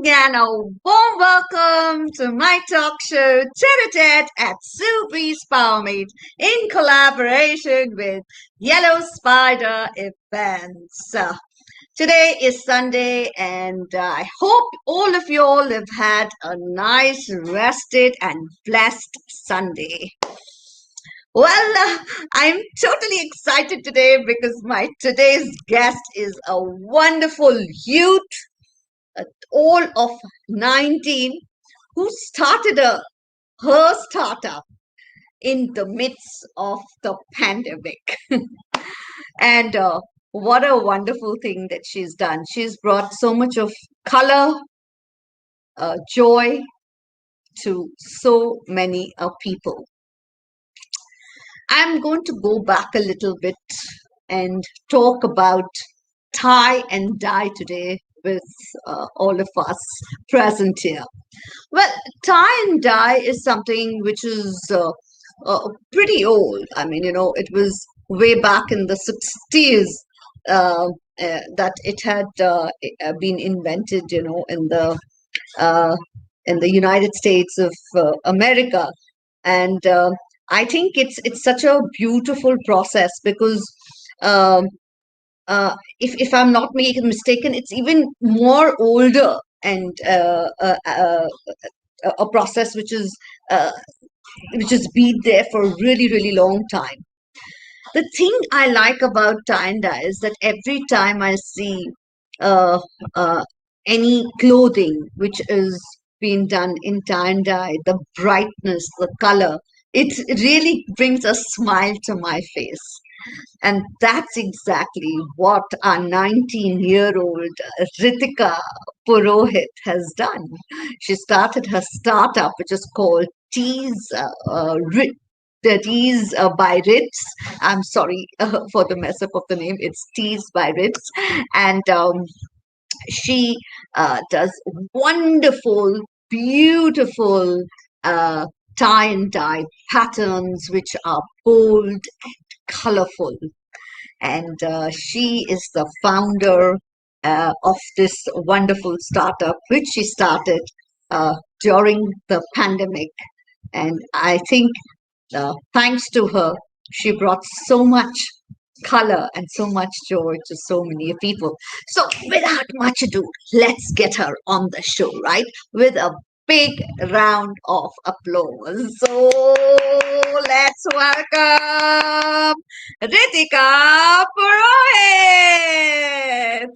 and a warm welcome to my talk show, Tete at Suvees in collaboration with Yellow Spider Events. Today is Sunday, and I hope all of you all have had a nice, rested, and blessed Sunday. Well, I'm totally excited today because my today's guest is a wonderful youth, all of 19, who started her startup in the midst of the pandemic. And what a wonderful thing that she's done. She's brought so much of color, joy to so many people. I'm going to go back a little bit and talk about tie and dye today with all of us present here. Well, tie and dye is something which is pretty old. I mean, it was way back in the 60s that it had been invented, uh, in the United States of America. And I think it's such a beautiful process because if I'm not mistaken, it's even more older and a process uh, which has been there for a really, really long time. The thing I like about tie and dye is that every time I see uh, uh, any clothing which is being done in tie and dye, the brightness, the color, it really brings a smile to my face. And that's exactly what our 19-year-old Hrithika Purohit has done. She started her startup, which is called Tees by Ritz. I'm sorry for the mess up of the name. It's Tees by Ritz. And she does wonderful, beautiful tie and dye patterns, which are bold and colorful. And she is the founder of this wonderful startup, which she started during the pandemic. And I think thanks to her, she brought so much color and so much joy to so many people. So, without much ado, let's get her on the show, right? With a big round of applause. So, let's welcome Hrithika Purohit.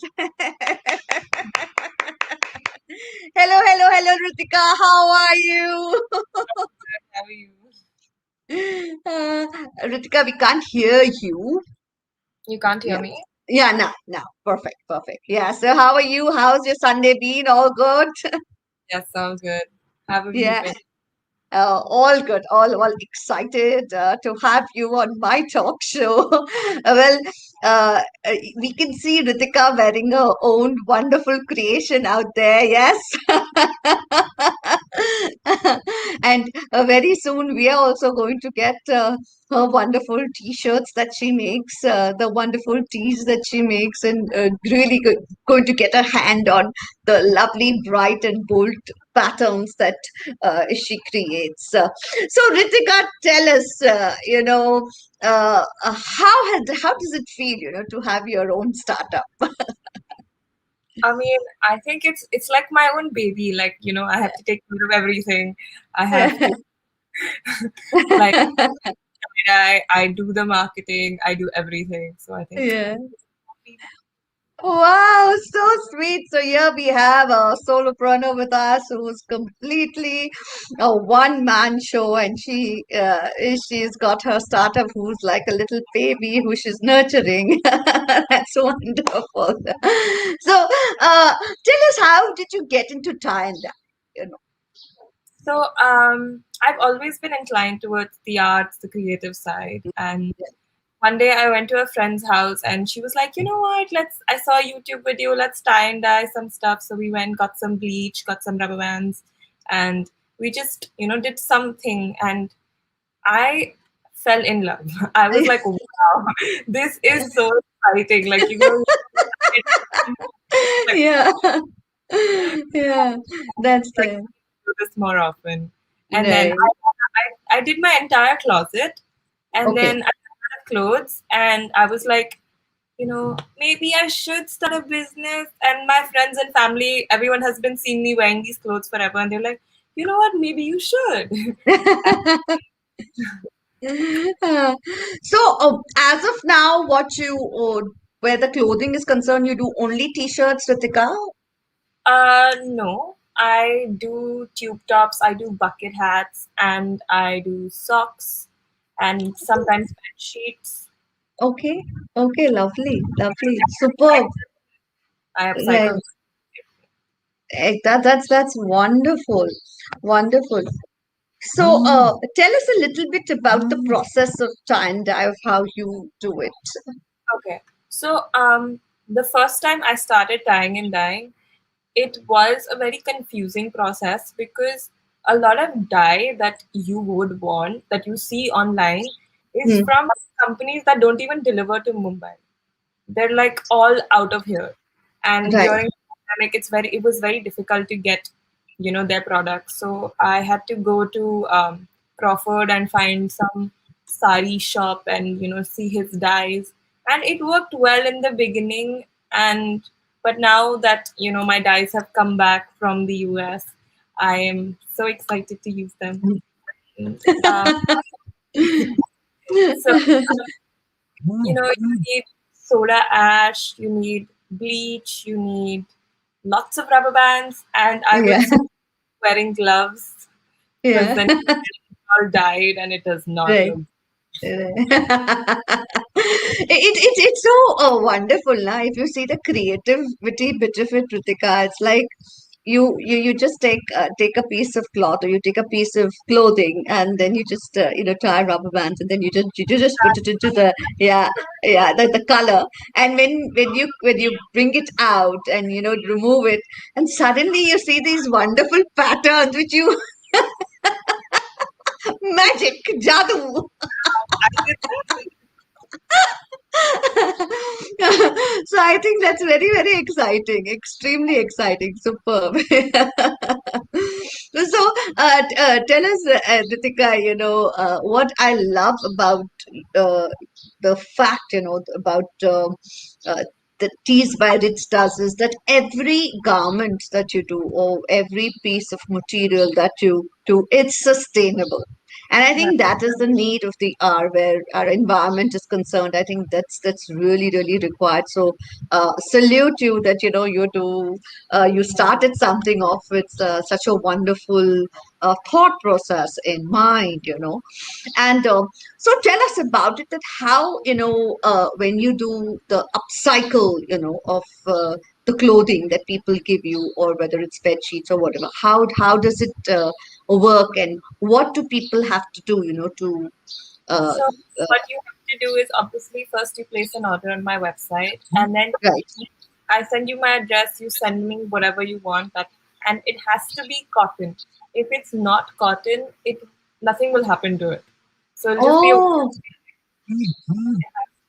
Hello, hello, hello, Hrithika. How are you? How are you? Hrithika, we can't hear you. You can't hear Yeah. me? Yeah, now. Perfect, perfect. Yeah. So how are you? How's your Sunday been? All good? Yes, all good. How have you Yeah. been? All good, all excited to have you on my talk show. Well, we can see Hrithika wearing her own wonderful creation out there, yes? And very soon we are also going to get her wonderful t-shirts that she makes, the wonderful tees that she makes, and really going to get a hand on the lovely, bright, and bold patterns that she creates. So, Hrithika, tell us, how does it feel, to have your own startup? I mean, I think it's like my own baby. Like, I have to take care of everything. I have to like I do the marketing, I do everything. So I think Yeah. Wow, so sweet. So here we have a solopreneur with us who's completely a one-man show, and she's got her startup who's like a little baby who she's nurturing. That's wonderful. So, tell us, how did you get into tie and dye? so I've always been inclined towards the arts, the creative side. And one day I went to a friend's house and she was like, you know what, I saw a YouTube video, let's tie and dye some stuff. So we went, got some bleach, got some rubber bands, and we just, did something. And I fell in love. I was like, wow, this is so exciting. Like, Yeah. Yeah, that's Like there. do this more often. And then Right. I did my entire closet, and Okay. then I ran out of clothes, and I was like, maybe I should start a business. And my friends and family, everyone has been seeing me wearing these clothes forever, and they're like, you know what, maybe you should. And So, as of now, where the clothing is concerned, you do only t-shirts, Ritika? no, I do tube tops, I do bucket hats, and I do socks, and sometimes bed sheets. Okay. Okay. Lovely. Lovely. Superb. I Right. upcycle. That's wonderful. Wonderful. So, tell us a little bit about the process of tie and dye, of how you do it. Okay. So, the first time I started tying and dyeing, it was a very confusing process because a lot of dye that you would want, that you see online, is Hmm. from companies that don't even deliver to Mumbai. They're like all out of here. And Right. during the pandemic, it was very difficult to get, their products. So I had to go to Crawford and find some sari shop and see his dyes. And it worked well in the beginning, and but now that my dyes have come back from the US, I am so excited to use them. Uh, so you need soda ash, you need bleach, you need lots of rubber bands, and I Yeah. would suggest wearing gloves because Yeah. then it's all dyed and it does not Right. look. It's so wonderful now. If you see the creativity bit of it, Ritika, it's like you just take a piece of cloth, or you take a piece of clothing, and then you just tie rubber bands, and then you just put it into the, yeah, yeah, the color. And when you bring it out and remove it, and suddenly you see these wonderful patterns which you magic, jadoo. I did that. So I think that's very, very exciting, extremely exciting, superb. So, tell us, Ritika, what I love about uh, the fact, about uh, the Tees by Ritz does is that every garment that you do, or every piece of material that you do, it's sustainable. And I think that is the need of the hour, where our environment is concerned. I think that's really, really required. So, salute you that you started something off with such a wonderful thought process in mind. And so tell us about it, that how, when you do the upcycle, of the clothing that people give you, or whether it's bed sheets or whatever, how does it work, and what do people have to do, to uh, So uh, what you have to do is obviously first you place an order on my website, and then right? I send you my address. You send me whatever you want, and it has to be cotton. If it's not cotton, it nothing will happen to it. So it'll just be a Oh,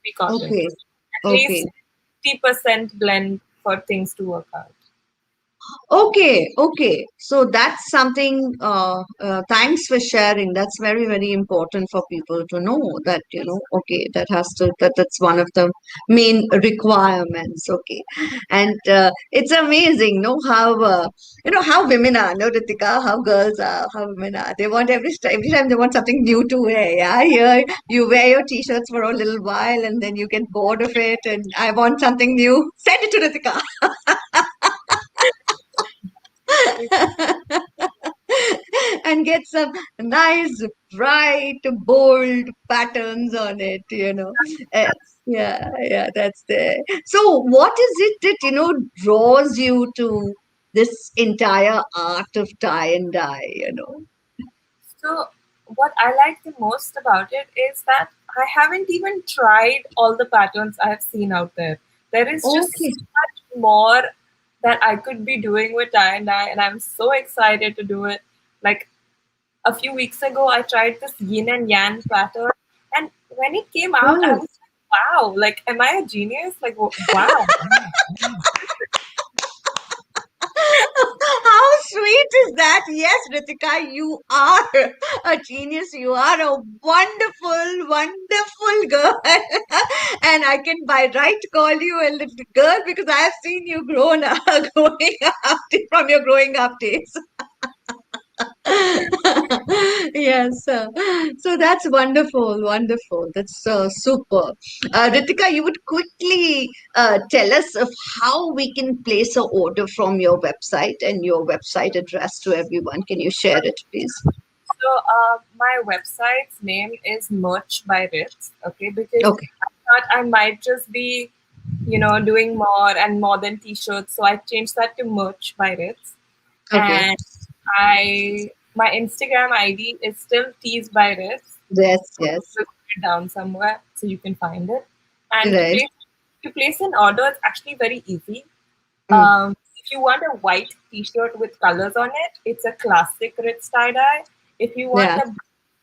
be cotton. okay, At okay. least 50% blend for things to work out. Okay, okay. So that's something, thanks for sharing. That's very, very important for people to know, that, okay, that's one of the main requirements. Okay. And it's amazing, no, how women are, no, Ritika, how girls are, how women are. They want every time they want something new to wear. Yeah. Here you wear your t-shirts for a little while, and then you get bored of it, and I want something new. Send it to Ritika. And get some nice, bright, bold patterns on it, Uh, yeah, yeah, that's there. So, what is it that, draws you to this entire art of tie and dye? So, what I like the most about it is that I haven't even tried all the patterns I have seen out there. There is just Okay. so much more that I could be doing with tie and dye, and I'm so excited to do it. Like a few weeks ago, I tried this yin and yang pattern, and when it came out, I Oh, was like, wow, like, am I a genius? Like, wow. is that, yes, Ritika, you are a genius. You are a wonderful, wonderful girl. And I can by right call you a little girl because I have seen you growing up from your growing up days. Yes, so that's wonderful, wonderful. That's super. Ritika, you would quickly tell us of how we can place an order from your website and your website address to everyone. Can you share it, please? So my website's name is Merch by Ritz. Okay, because Okay, I thought I might just be, doing more than t-shirts. So I changed that to Merch by Ritz. okay. And my Instagram ID is still Tees by Ritz. Yes, So yes. we'll put it down somewhere so you can find it. And Right. to place an order, it's actually very easy. Mm. If you want a white T-shirt with colors on it, it's a classic Ritz tie-dye. If you want Yeah,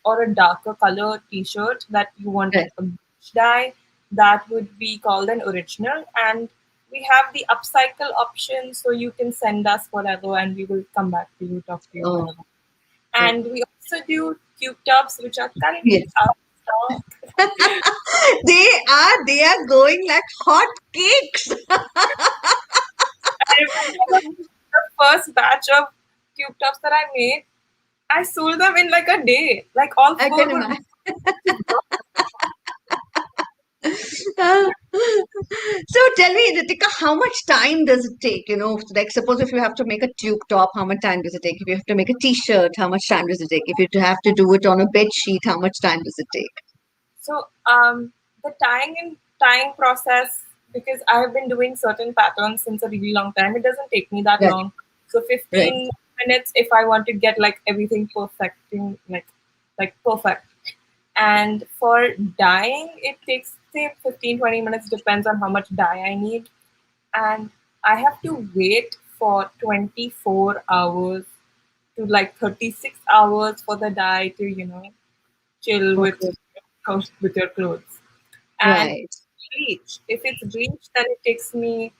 a darker color T-shirt that you want right. like a bleach dye, that would be called an original. And we have the upcycle option, so you can send us whatever, and we will come back to you, talk to you, Oh, whatever. And we also do tube tops, which are currently yes. out of stock. They are going like hot cakes. I remember the first batch of tube tops that I made. I sold them in like a day. Like all I four can were imagine. just gone. So tell me, Ritika, how much time does it take? Like suppose if you have to make a tube top, how much time does it take? If you have to make a t-shirt, how much time does it take? If you have to do it on a bed sheet, how much time does it take? So the tying process, because I have been doing certain patterns since a really long time, it doesn't take me that Right, long. So right. 15 minutes if I want to get like everything perfecting, like perfect. And for dyeing, it takes say 15-20 minutes, depends on how much dye I need. And I have to wait for 24 hours to like 36 hours for the dye to, chill Okay, with your clothes. And right. bleach, if it's bleach, then it takes me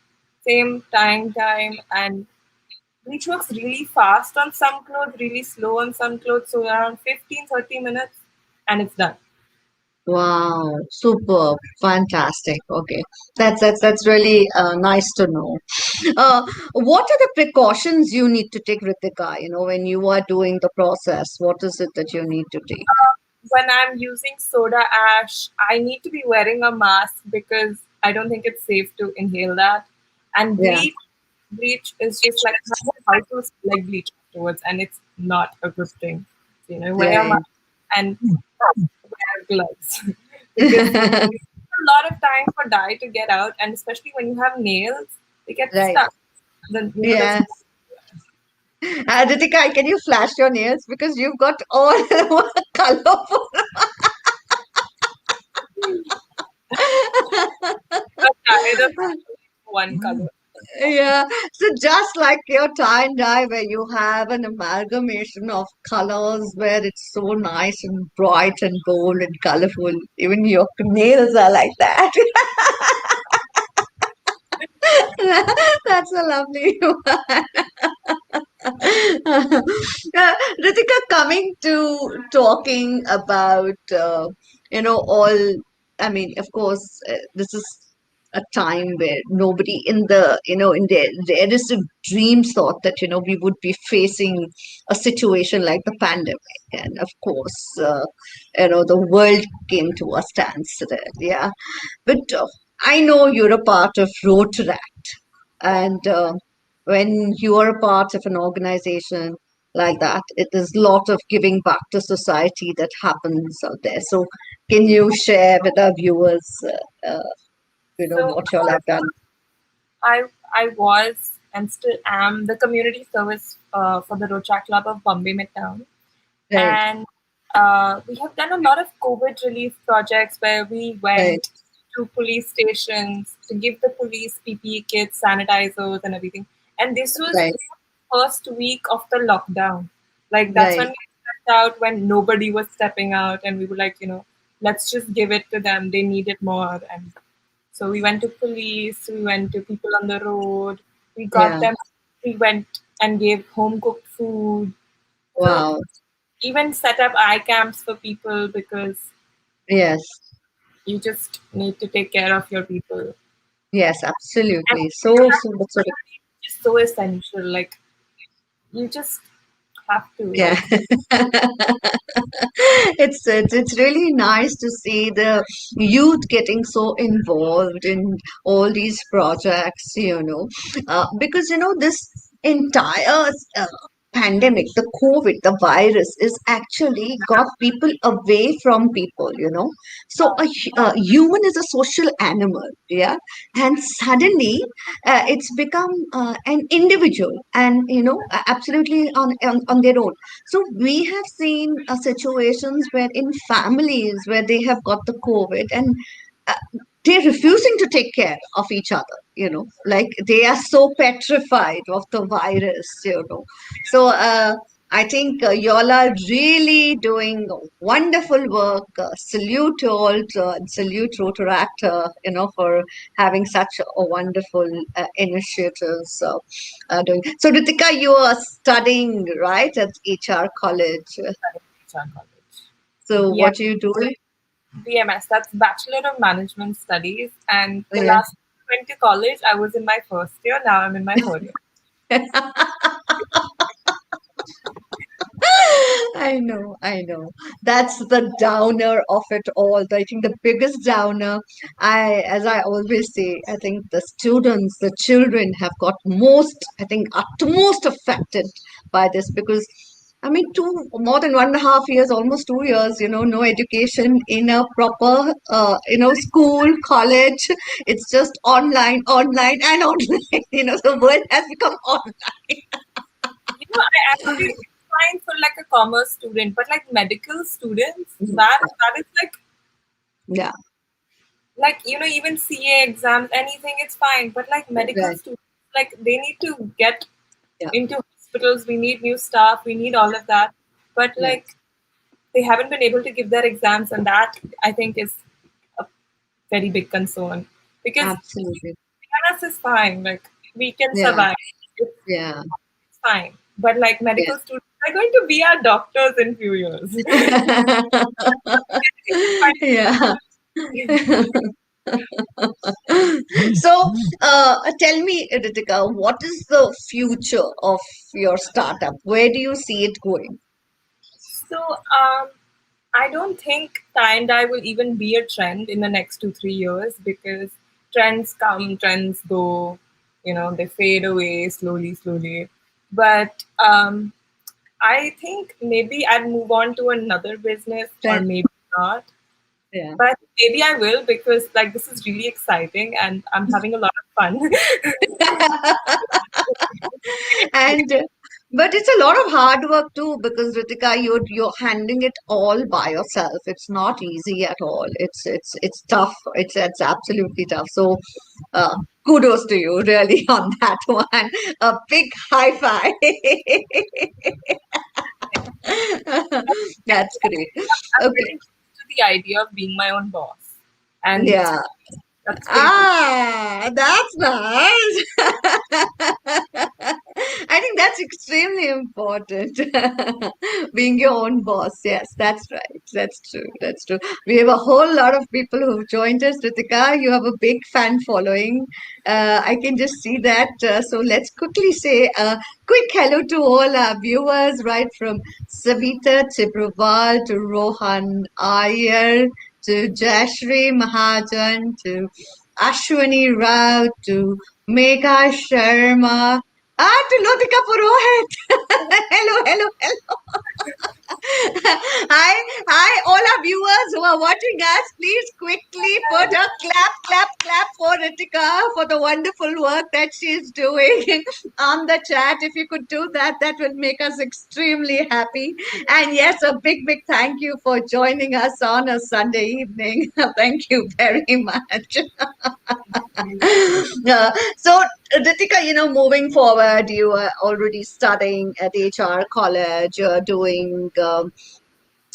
same time, and bleach works really fast on some clothes, really slow on some clothes, so around 15-30 minutes and it's done. Wow, superb, fantastic. Okay, that's really nice to know. What are the precautions you need to take, Ritika? When you are doing the process, what is it that you need to take? When I'm using soda ash, I need to be wearing a mask because I don't think it's safe to inhale that. And Yeah. bleach is just like how to like bleach afterwards, and it's not a good thing. So, wear your Right. mask and wear gloves because a lot of time for dye to get out, and especially when you have nails, they get Right. stuck. Then there's Yes. Ritika, can you flash your nails because you've got all colorful. a dye that's one color. Yeah. So just like your tie and dye, where you have an amalgamation of colors, where it's so nice and bright and bold and colorful. Even your nails are like that. That's a lovely one. Ritika, coming to talking about, all, I mean, of course, this is a time where nobody in their realistic dreams thought that, we would be facing a situation like the pandemic. And of course, the world came to a standstill. Yeah. But I know you're a part of Rotaract, and when you are a part of an organization like that, it is a lot of giving back to society that happens out there. So, can you share with our viewers, So what you all have done? I I was and still am the community service for the Rocha Club of Bombay Midtown, Right, and we have done a lot of COVID relief projects where we right, went to police stations to give the police PPE kits, sanitizers, and everything. And this was right, first week of the lockdown. Like that's when right. we stepped out when nobody was stepping out, and we were like, let's just give it to them. They need it more, and so we went to police, we went to people on the road, we got Yeah, them, we went and gave home cooked food. So Wow. even set up eye camps for people because Yes. you just need to take care of your people. Yes, And absolutely. So, community is just so essential. Like you just have to yeah. It's really nice to see the youth getting so involved in all these projects, because this entire pandemic, the COVID, the virus, is actually got people away from people. So a human is a social animal, yeah, and suddenly it's become an individual, and absolutely on their own. So we have seen situations where in families where they have got the COVID, and uh, they're refusing to take care of each other, like they are so petrified of the virus. So I think y'all are really doing wonderful work. Salute to all, and salute Rotaract, for having such a wonderful initiatives. Doing. So, Ritika, you are studying, right, at HR college. HR college. So, BM, what are you doing? BMS, that's Bachelor of Management Studies. And the Yeah. last time I went to college, I was in my first year. Now I'm in my third year. I know. That's the downer of it all. I think the biggest downer, as I always say, I think the students, the children have got I think, utmost affected by this because, I mean, more than 1.5 years, almost 2 years, no education in a proper, school, college. It's just online, online, and online. The world has become online. I actually it's fine for like a commerce student, but like medical students, that is Yeah, even CA exams, anything, it's fine. But like medical right. students, like they need to get Yeah, into hospitals. We need new staff. We need all of that. But right. like they haven't been able to give their exams, and that I think is a very big concern because Absolutely. CNS is fine. Like we can Yeah, survive. yeah, It's fine. But like yeah. medical students are going to be our doctors in few years. Yeah. So, tell me, Ritika, what is the future of your startup? Where do you see it going? So, I don't think tie and dye will even be a trend in the next 2-3 years because trends come, trends go, they fade away slowly, slowly. But I think maybe I'd move on to another business or Right. maybe not. Yeah. But maybe I will because like this is really exciting and I'm having a lot of fun. And but it's a lot of hard work too because Ritika, you're handling it all by yourself. It's not easy at all. It's tough. It's absolutely tough. So kudos to you really on that one. A big high five. That's great. I'm Okay. getting used to the idea of being my own boss. And Yeah. that's pretty cool. Ah, that's nice. I think that's extremely important. Being your own boss. Yes, that's right. That's true. That's true. We have a whole lot of people who've joined us. Ritika, you have a big fan following. I can just see that. So let's quickly say a quick hello to all our viewers, right from Savita Chibraval to Rohan Iyer to Jashri Mahajan to Ashwini Rao to Megha Sharma. To Hrithika Purohit. Hello, hello, hello. Hi, all our viewers who are watching us. Please quickly put a clap, clap, clap for Hrithika for the wonderful work that she's doing on the chat. If you could do that, that will make us extremely happy. And yes, a big, big thank you for joining us on a Sunday evening. Thank you very much. So, Ritika, moving forward, you are already studying at HR college, doing your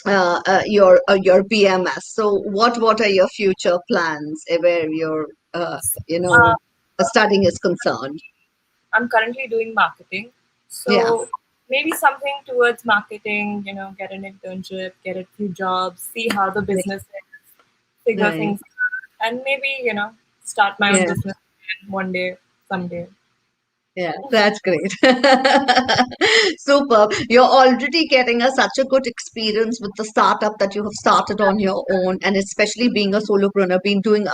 BMS. So, what are your future plans where your So, studying is concerned? I'm currently doing marketing. Yeah. So maybe something towards marketing, get an internship, get a few jobs, see how the Right. business is, figure Right. things out, and maybe, start my own Yeah. business one day, someday. Yeah, that's great. Super. You're already getting such a good experience with the startup that you have started on your own, and especially being a solopreneur, being doing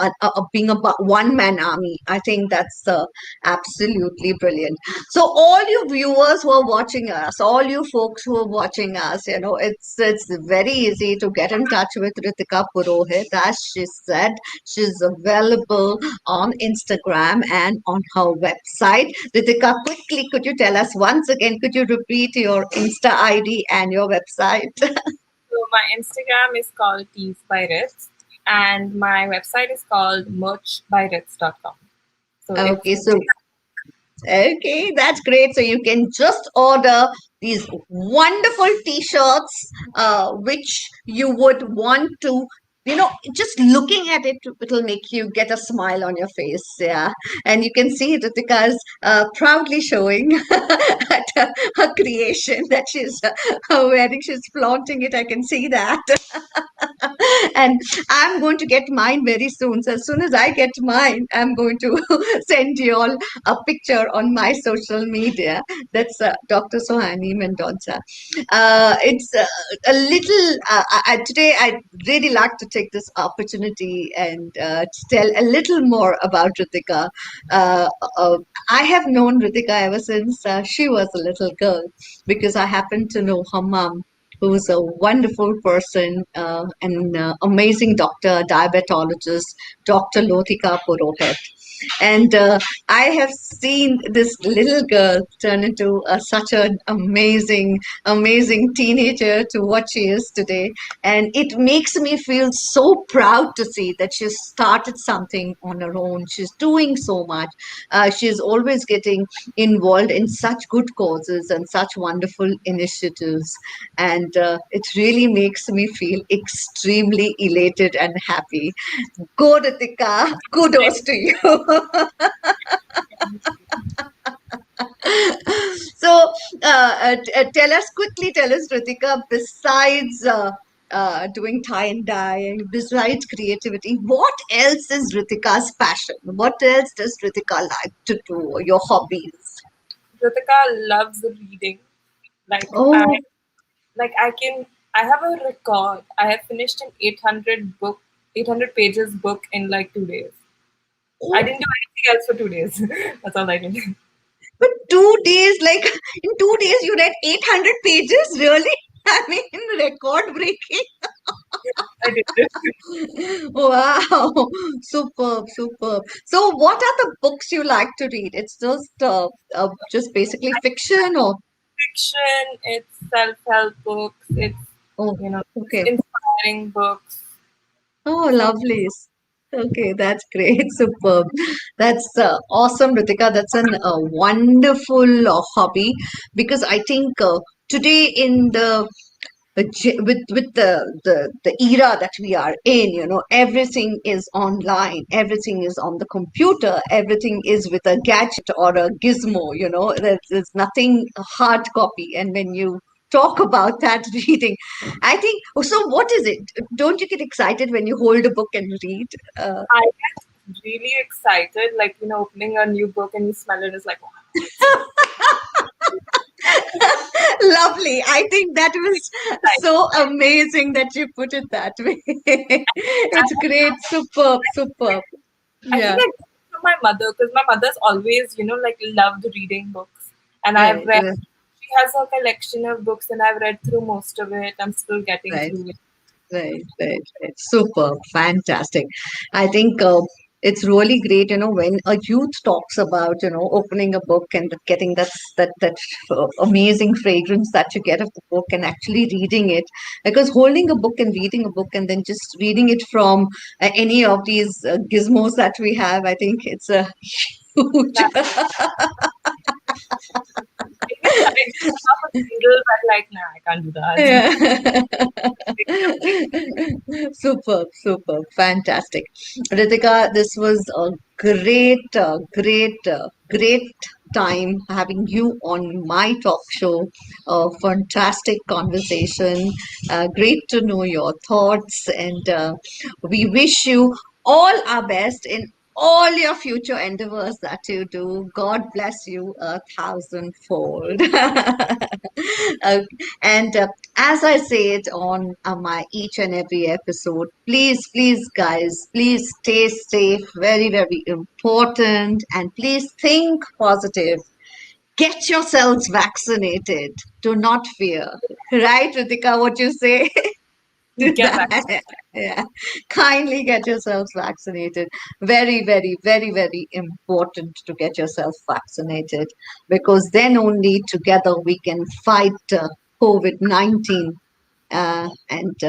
being a one-man army. I think that's absolutely brilliant. So, all you viewers who are watching us, all you folks who are watching us, it's very easy to get in touch with Hrithika Purohit. As she said, she's available on Instagram and on her website. Ritika, quickly, could you tell us once again, could you repeat your Insta ID and your website? So my Instagram is called Teesbyritz, and my website is called merchbyritz.com. So it's Okay, so okay, that's great. So you can just order these wonderful t-shirts, which you would want to, just looking at it, it'll make you get a smile on your face. Yeah. And you can see Ritika's proudly showing at her creation that she's wearing. She's flaunting it. I can see that. And I'm going to get mine very soon. So as soon as I get mine, I'm going to send you all a picture on my social media. That's Dr. Suhani Mendonsa. It's a little, today I'd really like to take this opportunity and to tell a little more about Hrithika. Uh, uh, I have known Hrithika ever since she was a little girl because I happen to know her mom, who's a wonderful person, an amazing doctor, diabetologist, Dr. Lothika Purohit. And I have seen this little girl turn into such an amazing, amazing teenager to what she is today. And it makes me feel so proud to see that she's started something on her own. She's doing so much. She's always getting involved in such good causes and such wonderful initiatives. And it really makes me feel extremely elated and happy. Go, Ritika. Kudos to you. So, tell us, Ritika, besides doing tie and dye, besides creativity, what else is Ritika's passion? What else does Ritika like to do? Your hobbies? Hrithika loves reading. Like I Oh, I have a record. I have finished an 800 pages book in like 2 days. I oh, didn't do anything else for 2 days. That's all I did. but 2 days, like in 2 days, you read 800 pages? Really? I mean, record breaking. I did. Wow, superb, superb. So, what are the books you like to read? It's just basically fiction, or Fiction, it's self-help books, it's oh, it's okay. inspiring books. Oh, So lovely. Okay, that's great, superb. That's awesome, Ritika. That's an wonderful hobby because I think today in the with the era that we are in, everything is online, everything is on the computer, everything is with a gadget or a gizmo. There's nothing hard copy. And when you talk about that reading, I think, oh, so what is it? Don't you get excited when you hold a book and read? I get really excited, like opening a new book and you smell it, it's like wow, it's so Lovely. I think that was exciting. so amazing that you put it that way. I, It's great, superb, superb. I think Yeah, I got it from my mother because my mother's always, like loved reading books. And I've right, read, she has a collection of books and I've read through most of it. I'm still getting right, through it. right. Superb, fantastic. I think it's really great, when a youth talks about, opening a book and getting that amazing fragrance that you get of the book and actually reading it. Because holding a book and reading a book and then just reading it from any of these gizmos that we have, I think it's a huge. That, I can turn off a Kindle, but like, nah, I can't do that. Yeah. Superb, superb, fantastic. Ritika, this was a great, great time having you on my talk show. A fantastic conversation. Great to know your thoughts, and we wish you all our best in all your future endeavors that you do. God bless you a thousandfold. Uh, and as I say it on my each and every episode, please, please, guys, please stay safe. Very, very important. And please think positive. Get yourselves vaccinated. Do not fear. Right, Ritika, what you say? Do Get back. that. Yeah. Kindly get yourselves vaccinated. Very, very, very, very important to get yourself vaccinated, because then only together we can fight COVID-19, and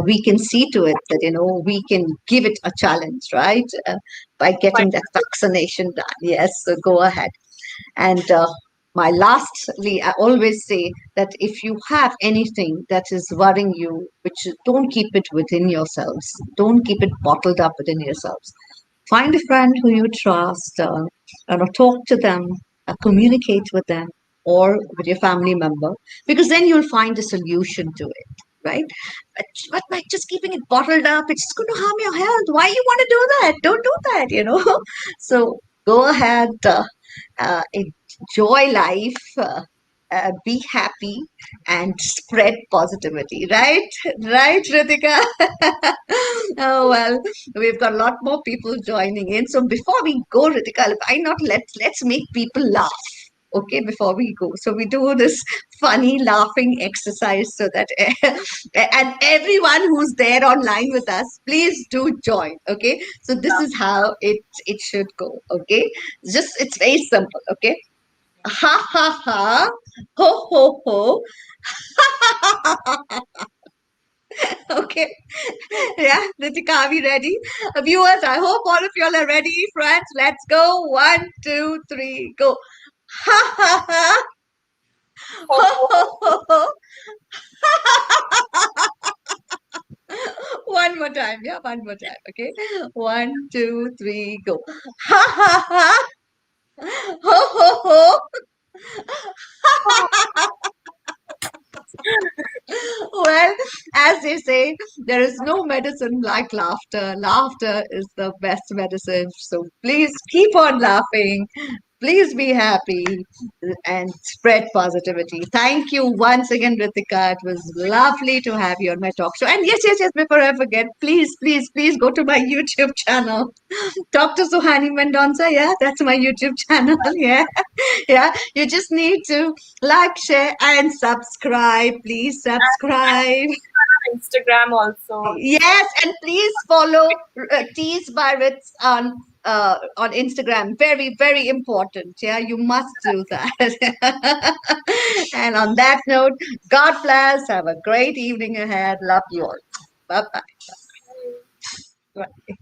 we can see to it that, we can give it a challenge, right? By Quite getting that vaccination done. Yes, so go ahead. And my lastly, I always say that if you have anything that is worrying you, which don't keep it within yourselves, don't keep it bottled up within yourselves. Find a friend who you trust, talk to them, communicate with them, or with your family member, because then you'll find a solution to it, right? But by just keeping it bottled up, it's just going to harm your health. Why you want to do that? Don't do that. So go ahead, enjoy life, be happy, and spread positivity. Right, right, Ritika. Oh well, we've got a lot more people joining in. So before we go, Ritika, why not let's make people laugh. Okay, before we go, so we do this funny laughing exercise so that and everyone who's there online with us, please do join. Okay, so this is how it should go. Okay, just it's very simple. Okay, ha ha ha, ho ho ho. Okay, yeah, Ritika, are we ready? Viewers, I hope all of y'all are ready. Friends, let's go. One, two, three, go. Ha ha ha, ho ho ho ho. One more time, yeah, one more time. Okay, one, two, three, go. Ha ha ha, ho ho ho. Well, as they say, there is no medicine like laughter. Laughter is the best medicine. So please keep on laughing. Please be happy and spread positivity. Thank you once again, Ritika. It was lovely to have you on my talk show. And yes, yes, yes, before I forget, please, please, please go to my YouTube channel. Dr. Suhani Mendonsa. Yeah, that's my YouTube channel. Yeah, yeah. You just need to like, share, and subscribe. Please subscribe. Instagram also. Yes, and please follow Teesbyritz on Instagram. Very, very important. Yeah, you must do that. And on that note, God bless. Have a great evening ahead. Love you all. Bye bye.